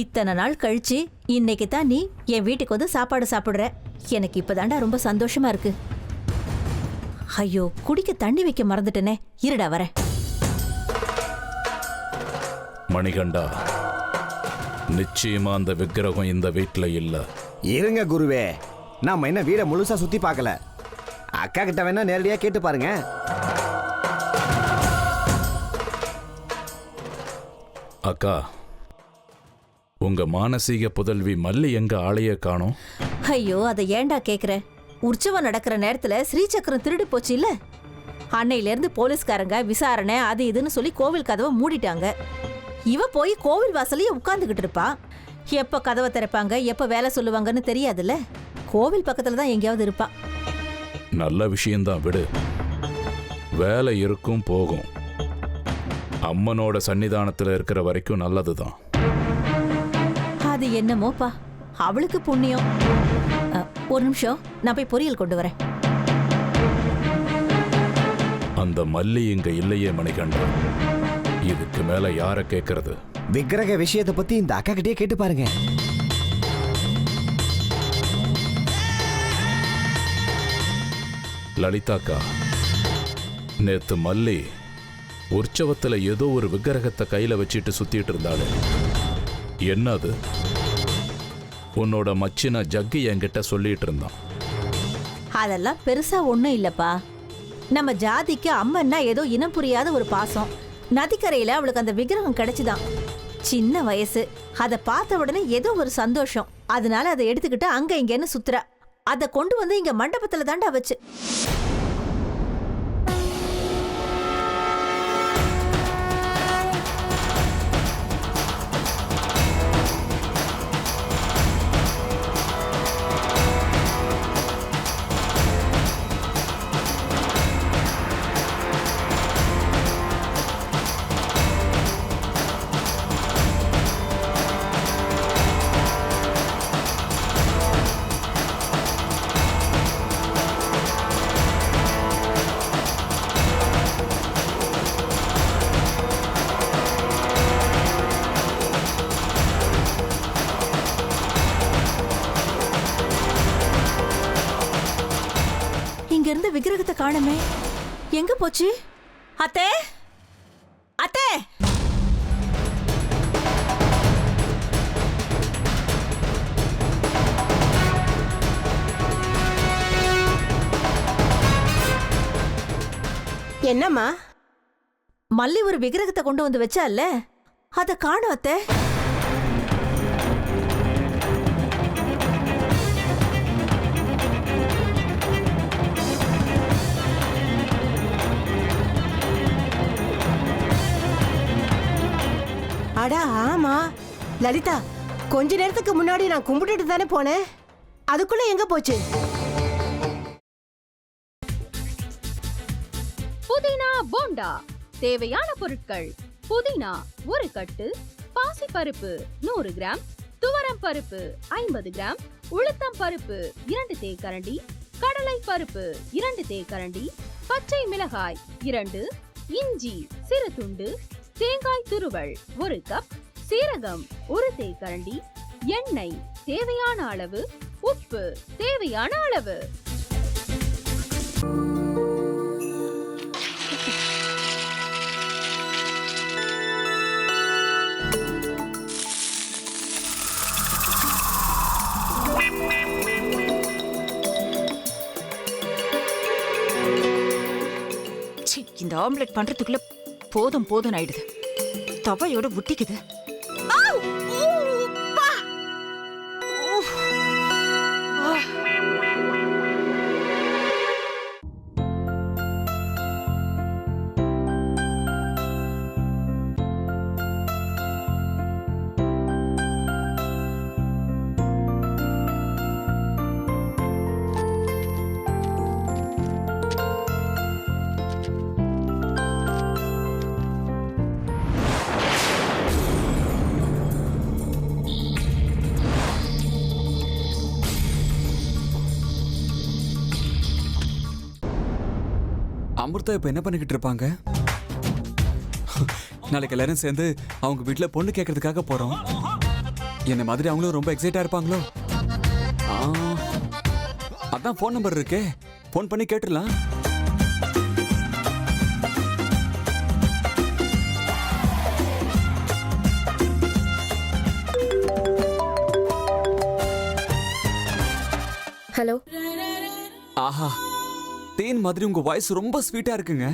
இத்தனை நாள் கழிச்சு இன்னைக்கு தான் நீ என் வீட்டுக்கு வந்து சாப்பாடு சாப்பிடுற. எனக்கு இப்பதாண்டா ரொம்ப சந்தோஷமா இருக்கு. ஐயோ, குடிக்க தண்ணி வைக்க மறந்துட்டனே. இருடா வரேன். மணிகண்டா, நிச்சயமா அந்த விக்கிரகம் இந்த வீட்டுல இல்ல. இருங்க குருவே, நாம என்ன வீட முழுசா சுத்தி பார்க்கல. அக்கா கிட்ட வேணா நேரடியா கேட்டு பாருங்க. அக்கா, உங்க மானசீக புதல்வி மல்லி எங்க ஆளைய காணோம்? ஐயோ, அதை ஏன்டா கேக்குற? உற்சவம் நடக்கிற நேரத்துல ஸ்ரீசக்கரம் திருடி போச்சு இல்ல. அன்னையில இருந்து போலீஸ்காரங்க விசாரணை அது இதுன்னு சொல்லி கோவில் கதவை மூடிட்டாங்க. இவ போய் கோவில் வாசலையே உட்கார்ந்துகிட்டு இருப்பா. எப்ப கதவை திறப்பாங்க, எப்ப வேலை சொல்லுவாங்கன்னு தெரியாதுல்ல. கோவில் பக்கத்துல தான் எங்கேயாவது இருப்பா. நல்ல விஷயம்தான், விடு. வேலை இருக்கும் போகும். அம்மனோட சன்னிதானத்துல இருக்கிற வரைக்கும் நல்லதுதான். அது என்னமோப்பா, அவளுக்கு புண்ணியம். ஒரு நிமிஷம், நான் போய் பொரியல் கொண்டு வரேன். அந்த மல்லி இங்க இல்லையே மணிகண்டா. இதுக்கு மேல யார கேக்குறது? விக்கிரக விஷயத்தை பத்தி இந்த அக்கா கிட்டே கேட்டு பாருங்க. லலிதாக்கா, நேத்து மல்லி உற்சவத்துல ஏதோ ஒரு விக்கிரகத்தை கையில வச்சிட்டு சுத்திட்டு இருந்தாளு. என்னது? உன்னோட மச்சின ஜக்கி என்கிட்ட சொல்லிட்டு இருந்தான். அதெல்லாம் பெருசா ஒண்ணும் இல்லப்பா. நம்ம ஜாதிக்கு அம்மன்னா ஏதோ இனம் புரியாத ஒரு பாசம். நதிக்கரையில அவளுக்கு அந்த விக்கிரகம் கிடைச்சுதான். சின்ன வயசு, அதை பார்த்த உடனே ஏதோ ஒரு சந்தோஷம். அதனால அதை எடுத்துக்கிட்டு அங்க இங்கன்னு சுத்துறா. அதை கொண்டு வந்து இங்க மண்டபத்துல தாண்டா வச்சு. இங்க இருந்த விக்கிரகத்தை காணமே, எங்க போச்சு? அத்தே, அத்தே! என்னம்மா? மல்லி ஒரு விக்கிரகத்தை கொண்டு வந்து வச்சால, அத காணோம் அத்தே. அடா ஆமா லலிதா, கொஞ்ச நேரத்துக்கு முன்னாடி நான் கும்பிட்டுட்டு தானே போனேன். அதுக்குள்ள எங்க போச்சு? புதினா போண்டா. தேவையான பொருட்கள்: புதினா 1 கட்டு, பாசிப்பருப்பு 100 கிராம், துவரம் பருப்பு 50 கிராம், உளுத்தம் பருப்பு 2 தேக்கரண்டி, கடலை பருப்பு 2 தேக்கரண்டி, பச்சை மிளகாய் 2, இஞ்சி சிறு துண்டு, தேங்காய் துருவல் 1 கப், சீரகம் 1 தேக்கரண்டி, எண்ணெய் தேவையான அளவு, உப்பு தேவையான அளவு. இந்த ஆம்லெட் பண்றதுக்குள்ள போதும் போதும் ஆயிடுது. தவையோட ஒட்டிக்குது. அமிர்தா இப்ப என்ன பண்ணிக்கிட்டு இருப்பாங்க? நாளைக்கு எல்லாரும் சேர்ந்து அவங்க வீட்டுல பொண்ணு கேட்கறதுக்காக போறோம். என்ன மாதிரி அவங்களும் ரொம்ப எக்ஸைட்டா இருப்பாங்களோ? ஆ, அதான் ஃபோன் நம்பர் இருக்கே, ஃபோன் பண்ணி கேட்டுடலாம். ஹலோ. ஆஹா, தேன் மாதிரி உங்க வாய்ஸ் ரொம்ப ஸ்வீட்டா இருக்குங்க.